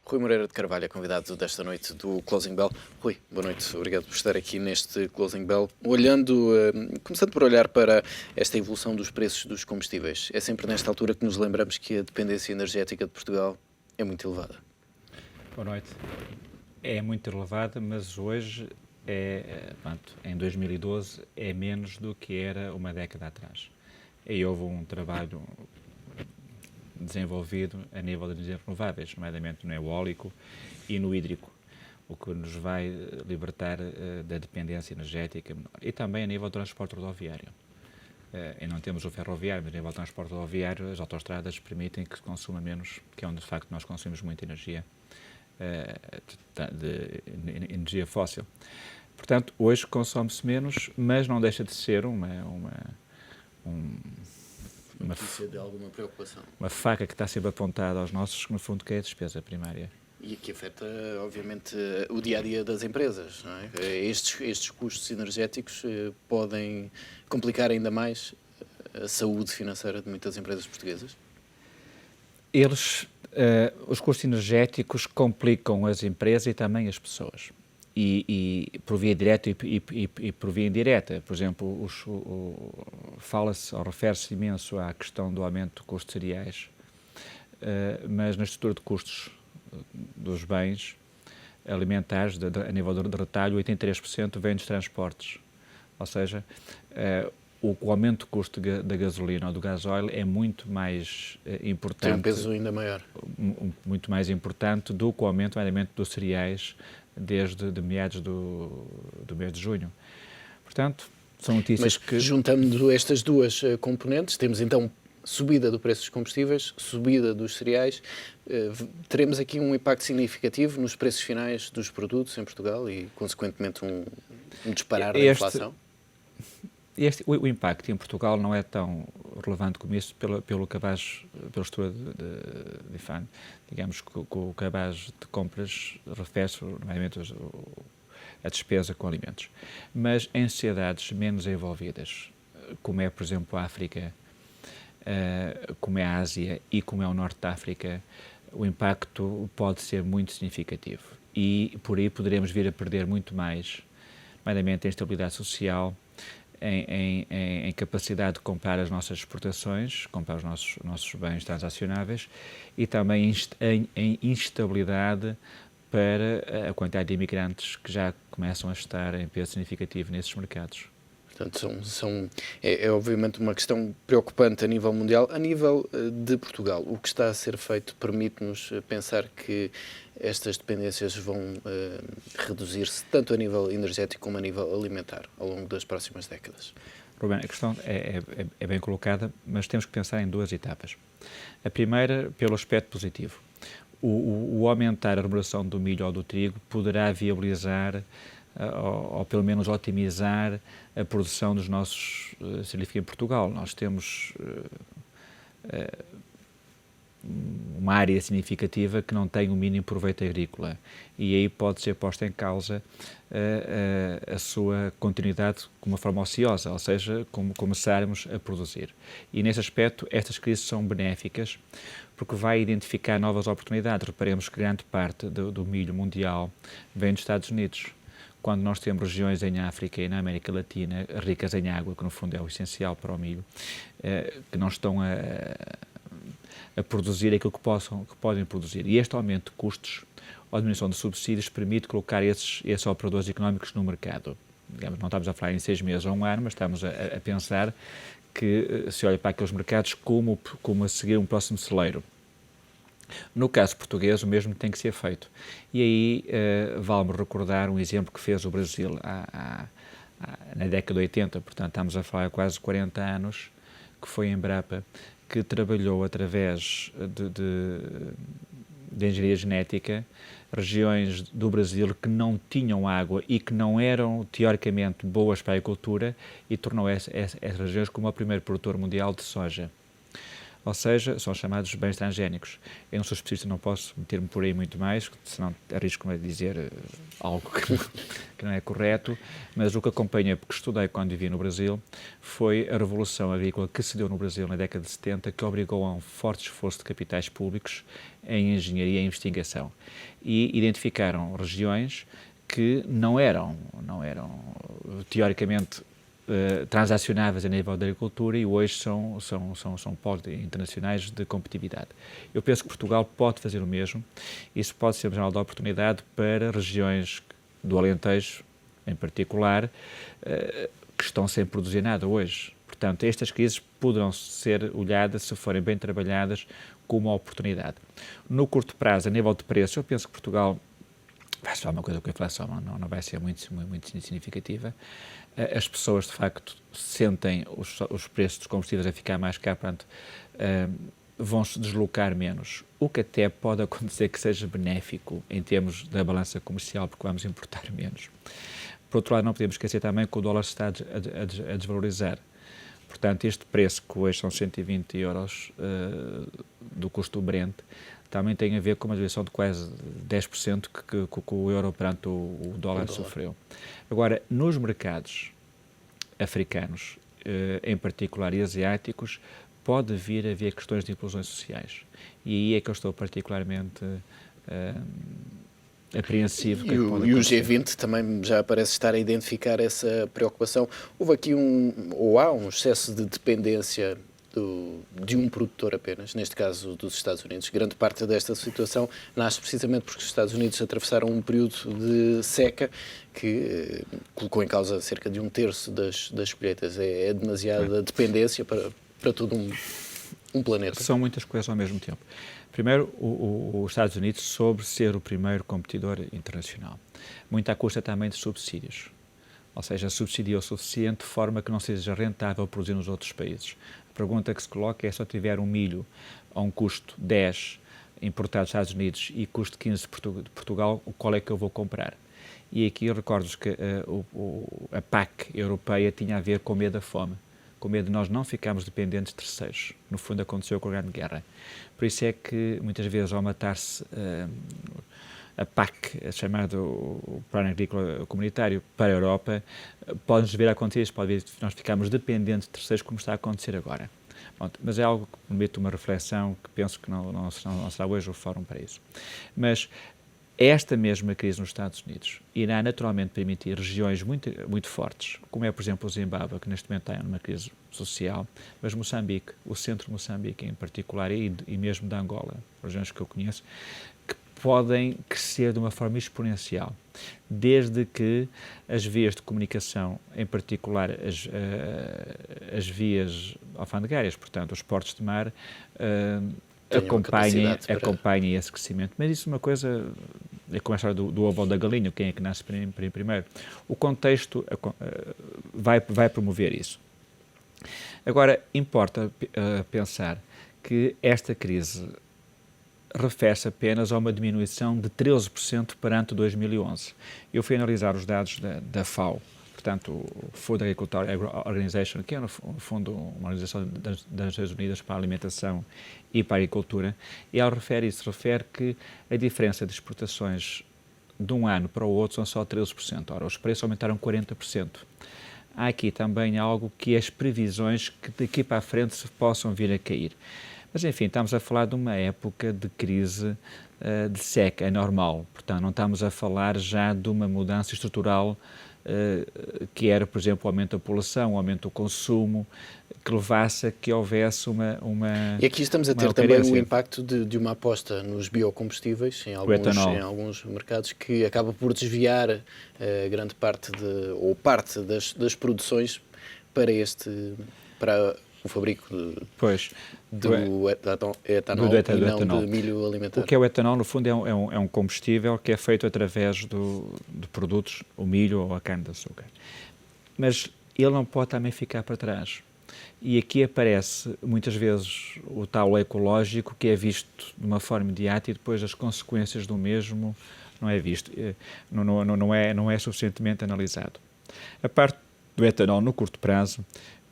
Rui Moreira de Carvalho é convidado desta noite do Closing Bell. Rui, boa noite, obrigado por estar aqui neste Closing Bell. Começando por olhar para esta evolução dos preços dos combustíveis, é sempre nesta altura que nos lembramos que a dependência energética de Portugal é muito elevada. Boa noite. É muito elevada, mas hoje, em 2012, é menos do que era uma década atrás. E houve um trabalho desenvolvido a nível de energias renováveis, nomeadamente no eólico e no hídrico, o que nos vai libertar da dependência energética menor. E também a nível do transporte rodoviário. E não temos o ferroviário, mas a nível do transporte rodoviário, as autoestradas permitem que se consuma menos, que é onde de facto nós consumimos muita energia, de energia fóssil. Portanto, hoje consome-se menos, mas não deixa de ser notícia de alguma preocupação. Uma faca que está sempre apontada aos nossos, que no fundo que é a despesa primária. E que afeta, obviamente, o dia-a-dia das empresas, não é? Estes custos energéticos podem complicar ainda mais a saúde financeira de muitas empresas portuguesas? Os custos energéticos complicam as empresas e também as pessoas. E por via direta e por via indireta. Por exemplo, fala-se ou refere-se imenso à questão do aumento do custo de cereais, mas na estrutura de custos dos bens alimentares, a nível de retalho, 83% vem dos transportes. Ou seja, o aumento do custo da gasolina ou do gasóleo é muito mais importante. Tem um peso ainda maior. Muito mais importante do que o aumento, nomeadamente, dos cereais desde meados do mês de junho. Portanto, são notícias que... Juntando estas duas componentes, temos então subida do preço dos combustíveis, subida dos cereais, teremos aqui um impacto significativo nos preços finais dos produtos em Portugal e, consequentemente, um disparar da inflação? O impacto em Portugal não é tão relevante como isso pelo estrutura de IFAN. Digamos que o cabaz de compras refere-se, nomeadamente, a despesa com alimentos. Mas em sociedades menos envolvidas, como é, por exemplo, a África, como é a Ásia e como é o Norte da África, o impacto pode ser muito significativo. E por aí poderemos vir a perder muito mais, nomeadamente em estabilidade social, em capacidade de comprar as nossas exportações, comprar os nossos bens transacionáveis e também em instabilidade para a quantidade de imigrantes que já começam a estar em peso significativo nesses mercados. Portanto, é obviamente uma questão preocupante a nível mundial. A nível de Portugal, o que está a ser feito permite-nos pensar que estas dependências vão reduzir-se tanto a nível energético como a nível alimentar ao longo das próximas décadas? Ruben, a questão é bem colocada, mas temos que pensar em duas etapas. A primeira, pelo aspecto positivo. O aumentar a remuneração do milho ou do trigo poderá viabilizar ou pelo menos otimizar a produção dos nossos significa em Portugal. Nós temos uma área significativa que não tem o mínimo proveito agrícola e aí pode ser posta em causa a sua continuidade de uma forma ociosa, ou seja, como começarmos a produzir. E nesse aspecto estas crises são benéficas porque vai identificar novas oportunidades. Reparemos que grande parte do milho mundial vem dos Estados Unidos. Quando nós temos regiões em África e na América Latina ricas em água, que no fundo é o essencial para o milho, que não estão a produzir aquilo que podem produzir. E este aumento de custos, ou a diminuição de subsídios, permite colocar esses operadores económicos no mercado. Digamos, não estamos a falar em 6 meses ou 1 ano, mas estamos a pensar que se olha para aqueles mercados como a seguir um próximo celeiro. No caso português, o mesmo tem que ser feito. E aí vale-me recordar um exemplo que fez o Brasil na década de 80, portanto estamos a falar há quase 40 anos, que foi a Embrapa, que trabalhou através de engenharia genética regiões do Brasil que não tinham água e que não eram teoricamente boas para a agricultura e tornou essas regiões como o primeiro produtor mundial de soja. ou seja, são chamados bens transgénicos. Eu não sou especialista, não posso meter-me por aí muito mais, senão arrisco-me a dizer algo que não é correto, mas o que acompanhei, porque estudei quando vivi no Brasil, foi a revolução agrícola que se deu no Brasil na década de 70, que obrigou a um forte esforço de capitais públicos em engenharia e investigação. E identificaram regiões que não eram teoricamente transacionáveis a nível da agricultura e hoje são polos internacionais de competitividade. Eu penso que Portugal pode fazer o mesmo. Isso pode ser uma janela de oportunidade para regiões do Alentejo, em particular, que estão sem produzir nada hoje. Portanto, estas crises poderão ser olhadas, se forem bem trabalhadas, como uma oportunidade. No curto prazo, a nível de preço, eu penso que Portugal vai ser uma coisa com a inflação, não vai ser muito significativa. As pessoas, de facto, sentem os preços dos combustíveis a ficar mais caros, portanto, vão se deslocar menos, o que até pode acontecer que seja benéfico em termos da balança comercial, porque vamos importar menos. Por outro lado, não podemos esquecer também que o dólar se está a desvalorizar. Portanto, este preço, que hoje são 120 euros do custo do Brent, também tem a ver com uma desvalorização de quase 10% que o euro perante o dólar sofreu. Agora, nos mercados africanos, em particular, e asiáticos, pode vir a haver questões de inclusões sociais. E aí é que eu estou particularmente apreensivo. E o G20 também já parece estar a identificar essa preocupação. Houve aqui há um excesso de dependência de um produtor apenas, neste caso dos Estados Unidos. Grande parte desta situação nasce precisamente porque os Estados Unidos atravessaram um período de seca que colocou em causa cerca de 1/3 das colheitas. É demasiada dependência para todo um planeta. São muitas coisas ao mesmo tempo. Primeiro, os Estados Unidos soube ser o primeiro competidor internacional, muito à custa também de subsídios. Ou seja, subsidiou o suficiente de forma que não seja rentável produzir nos outros países. A pergunta que se coloca é: se eu tiver um milho a um custo 10 importado dos Estados Unidos e custo 15 de Portugal, qual é que eu vou comprar? E aqui eu recordo-vos que a PAC europeia tinha a ver com o medo da fome, com medo de nós não ficarmos dependentes de terceiros. No fundo, aconteceu com a Grande Guerra. Por isso é que, muitas vezes, ao matar-se a PAC, chamado Plano Agrícola Comunitário, para a Europa, pode-nos vir a acontecer isso, pode vir nós ficarmos dependentes de terceiros, como está a acontecer agora. Pronto, mas é algo que permite uma reflexão que penso que não será hoje o fórum para isso. Mas esta mesma crise nos Estados Unidos irá naturalmente permitir regiões muito fortes, como é, por exemplo, o Zimbábue, que neste momento está numa crise social, mas Moçambique, o centro de Moçambique em particular, e mesmo da Angola, regiões que eu conheço, que podem crescer de uma forma exponencial, desde que as vias de comunicação, em particular as vias alfandegárias, portanto, os portos de mar, acompanhem esse crescimento. Mas isso é uma coisa, é como a história do ovo ou da galinha, quem é que nasce primeiro. O contexto vai promover isso. Agora, importa pensar que esta crise refere-se apenas a uma diminuição de 13% perante 2011. Eu fui analisar os dados da FAO, portanto, o Food Agriculture Organization, que é, no fundo, uma organização das Nações Unidas para a Alimentação e para a Agricultura, e ela refere que a diferença de exportações de um ano para o outro são só 13%. Ora, os preços aumentaram 40%. Há aqui também algo que as previsões que daqui para a frente se possam vir a cair. Mas, enfim, estamos a falar de uma época de crise de seca, é normal. Portanto, não estamos a falar já de uma mudança estrutural que era, por exemplo, o aumento da população, o aumento do consumo, que levasse a que houvesse uma E aqui estamos a ter também o impacto de uma aposta nos biocombustíveis em alguns mercados, que acaba por desviar grande parte parte das produções para o fabrico do etanol e não de milho alimentar. O que é o etanol, no fundo, é um combustível que é feito através de produtos, o milho ou a cana-de-açúcar. Mas ele não pode também ficar para trás. E aqui aparece, muitas vezes, o tal ecológico, que é visto de uma forma imediata e depois as consequências do mesmo não é visto, não é suficientemente analisado. A parte do etanol, no curto prazo,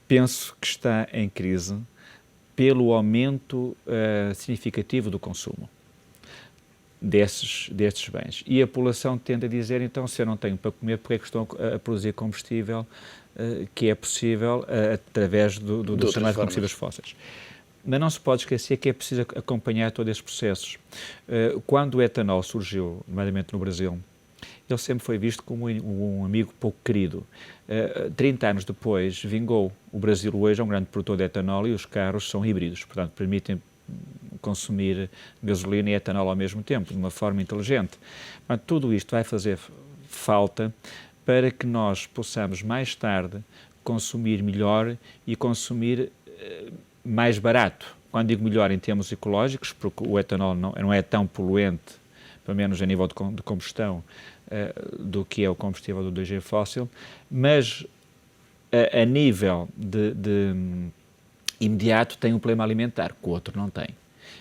penso que está em crise pelo aumento significativo do consumo destes bens. E a população tende a dizer, então, se eu não tenho para comer, porque é que estou a produzir combustível que é possível através dos chamados combustíveis fósseis? Mas não se pode esquecer que é preciso acompanhar todos estes processos. Quando o etanol surgiu, nomeadamente no Brasil, ele sempre foi visto como um amigo pouco querido. 30 anos depois, vingou. O Brasil hoje é um grande produtor de etanol e os carros são híbridos, portanto, permitem consumir gasolina e etanol ao mesmo tempo, de uma forma inteligente. Portanto, tudo isto vai fazer falta para que nós possamos, mais tarde, consumir melhor e consumir mais barato. Quando digo melhor em termos ecológicos, porque o etanol não é tão poluente, pelo menos a nível de combustão, do que é o combustível do 2G fóssil, mas a nível de imediato tem um problema alimentar, que o outro não tem.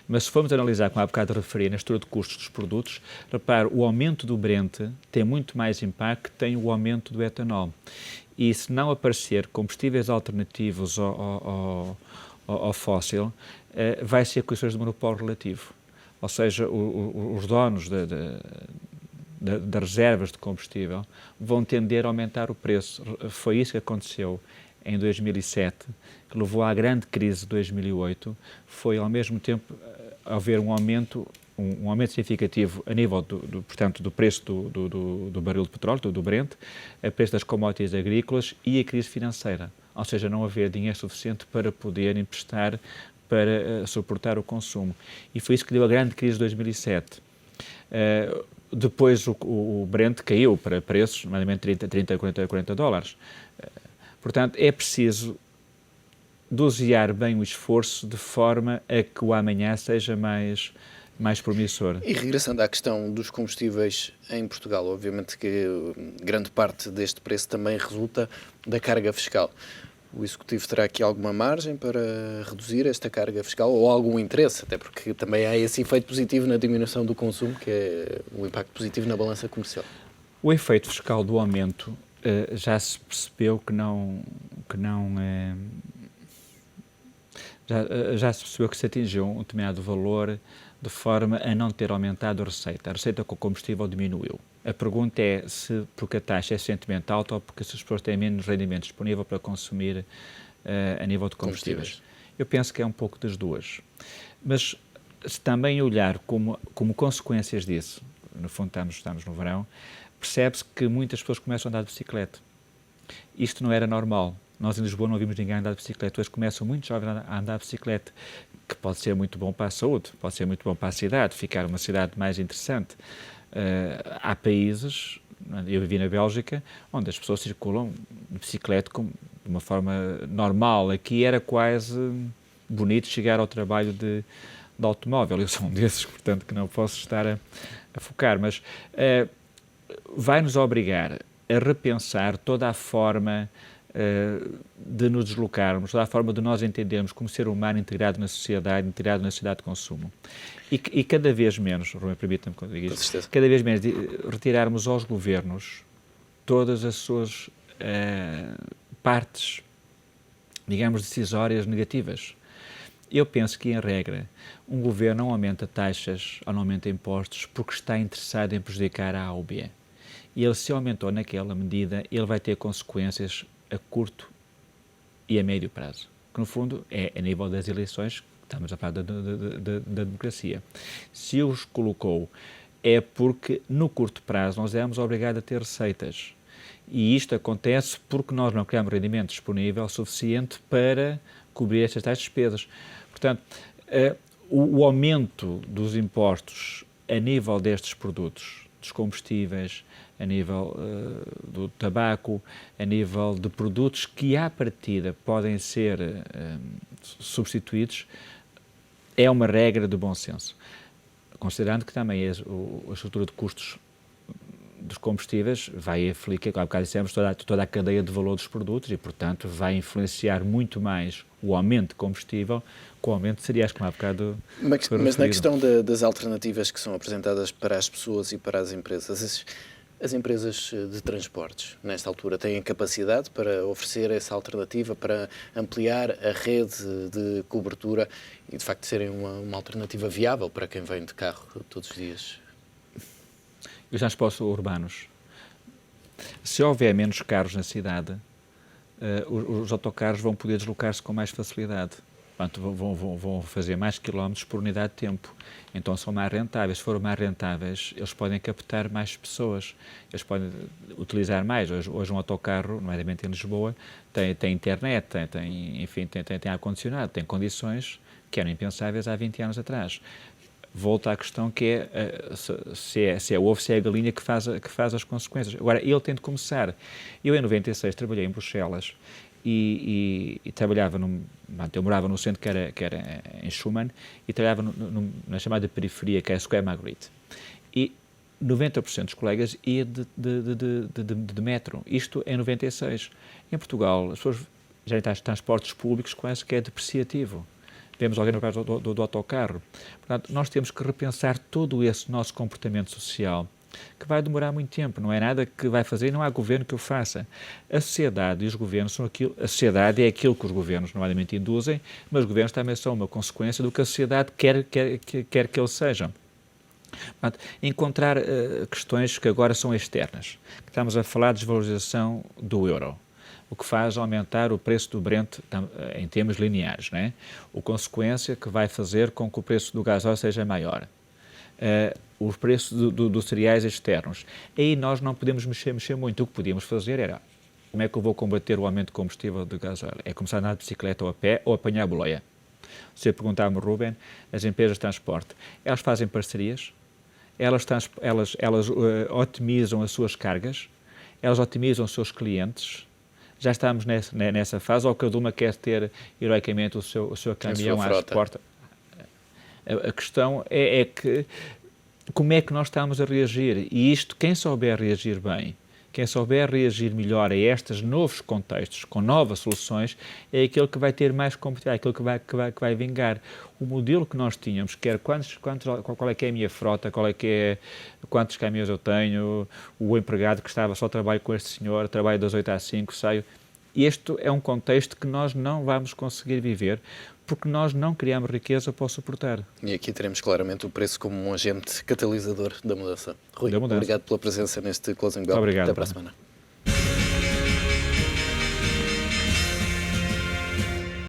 Mas se formos analisar, como há bocado referi, na estrutura de custos dos produtos, repare, o aumento do Brent tem muito mais impacto que tem o aumento do etanol. E se não aparecer combustíveis alternativos ao fóssil, vai ser questões de monopólio relativo. Ou seja, os donos das reservas de combustível vão tender a aumentar o preço. Foi isso que aconteceu em 2007, que levou à grande crise de 2008, foi ao mesmo tempo haver um aumento significativo a nível portanto, do preço do barril de petróleo, do Brent, a preço das commodities agrícolas e a crise financeira. Ou seja, não haver dinheiro suficiente para poder emprestar para suportar o consumo. E foi isso que deu a grande crise de 2007. Depois o Brent caiu para preços, normalmente 30, 40 dólares. Portanto, é preciso dosear bem o esforço de forma a que o amanhã seja mais promissor. E regressando à questão dos combustíveis em Portugal, obviamente que grande parte deste preço também resulta da carga fiscal. O Executivo terá aqui alguma margem para reduzir esta carga fiscal ou algum interesse, até porque também há esse efeito positivo na diminuição do consumo, que é o impacto positivo na balança comercial. O efeito fiscal do aumento já se percebeu já se percebeu que se atingiu um determinado valor de forma a não ter aumentado a receita. A receita com o combustível diminuiu. A pergunta é se porque a taxa é suficientemente alta ou porque as pessoas têm menos rendimento disponível para consumir a nível de combustíveis. Eu penso que é um pouco das duas. Mas se também olhar como consequências disso, no fundo estamos no verão, percebe-se que muitas pessoas começam a andar de bicicleta. Isto não era normal. Nós em Lisboa não vimos ninguém andar de bicicleta. Hoje começam muitos jovens a andar de bicicleta, que pode ser muito bom para a saúde, pode ser muito bom para a cidade, ficar uma cidade mais interessante. Há países, eu vivi na Bélgica, onde as pessoas circulam de bicicleta de uma forma normal. Aqui era quase bonito chegar ao trabalho de automóvel. Eu sou um desses, portanto, que não posso estar a focar. Mas vai-nos obrigar a repensar toda a forma de nos deslocarmos, toda a forma de nós entendermos como ser humano integrado na sociedade, integrado na sociedade de consumo. E cada vez menos, Rui, permita-me que eu diga isto, cada vez menos retirarmos aos governos todas as suas partes, digamos, decisórias negativas. Eu penso que, em regra, um governo não aumenta taxas ou não aumenta impostos porque está interessado em prejudicar a A ou B. E ele, se aumentou naquela medida, ele vai ter consequências a curto e a médio prazo. Que, no fundo, é a nível das eleições, estamos a falar da democracia. Se os colocou, é porque, no curto prazo, nós éramos obrigados a ter receitas. E isto acontece porque nós não criamos rendimento disponível suficiente para cobrir estas tais despesas. Portanto, o aumento dos impostos a nível destes produtos, dos combustíveis, a nível do tabaco, a nível de produtos que, à partida, podem ser substituídos, é uma regra de bom senso. Considerando que também a estrutura de custos dos combustíveis vai aflicar, há bocado dissemos, toda a cadeia de valor dos produtos e, portanto, vai influenciar muito mais o aumento de combustível com o aumento de cereais, como há bocado Mas na questão das alternativas que são apresentadas para as pessoas e para as empresas, As empresas de transportes, nesta altura, têm capacidade para oferecer essa alternativa, para ampliar a rede de cobertura e, de facto, serem uma alternativa viável para quem vem de carro todos os dias? E os transportes urbanos? Se houver menos carros na cidade, os autocarros vão poder deslocar-se com mais facilidade. Portanto, vão fazer mais quilómetros por unidade de tempo. Então são mais rentáveis. Se forem mais rentáveis, eles podem captar mais pessoas. Eles podem utilizar mais. Hoje um autocarro, nomeadamente em Lisboa, tem internet, tem ar-condicionado, tem condições que eram impensáveis há 20 anos atrás. Volta à questão que é se é o ovo, se é a galinha que faz as consequências. Agora, ele tem de começar. Eu, em 96, trabalhei em Bruxelas e trabalhava eu morava no centro que era em Schuman e trabalhava na chamada periferia, que é a Square Marguerite. E 90% dos colegas ia de metro. Isto em 96. Em Portugal, as pessoas já têm transportes públicos quase que é depreciativo. Vemos alguém no caso do autocarro. Portanto, nós temos que repensar todo esse nosso comportamento social, que vai demorar muito tempo, não é nada que vai fazer, não há governo que o faça. A sociedade e os governos são aquilo, a sociedade é aquilo que os governos normalmente induzem, mas os governos também são uma consequência do que a sociedade quer que eles sejam. Portanto, encontrar questões que agora são externas. Estamos a falar de desvalorização do euro, o que faz aumentar o preço do Brent em termos lineares, não é? O consequência que vai fazer com que o preço do gasóleo seja maior. Os preços dos cereais externos. Aí nós não podemos mexer muito. O que podíamos fazer era, como é que eu vou combater o aumento de combustível de gasóleo? É começar a andar de bicicleta ou a pé ou apanhar a boleia. Se eu perguntar-me, Ruben, as empresas de transporte, elas fazem parcerias, elas otimizam as suas cargas, elas otimizam os seus clientes. Já estamos nessa fase, ou cada uma quer ter, heroicamente, o seu caminhão às portas? A questão é que, como é que nós estamos a reagir? E isto, quem souber reagir bem, quem souber reagir melhor a estes novos contextos, com novas soluções, é aquele que vai ter mais competitividade, aquele que vai vingar. O modelo que nós tínhamos, qual é que é a minha frota, quantos caminhões eu tenho, o empregado que estava só trabalho com este senhor, trabalho das 8 às 5, saio. Este é um contexto que nós não vamos conseguir viver porque nós não criamos riqueza para o suportar. E aqui teremos claramente o preço como um agente catalisador da mudança. Rui, obrigado pela presença neste Closing Bell. Obrigado. Até para a semana.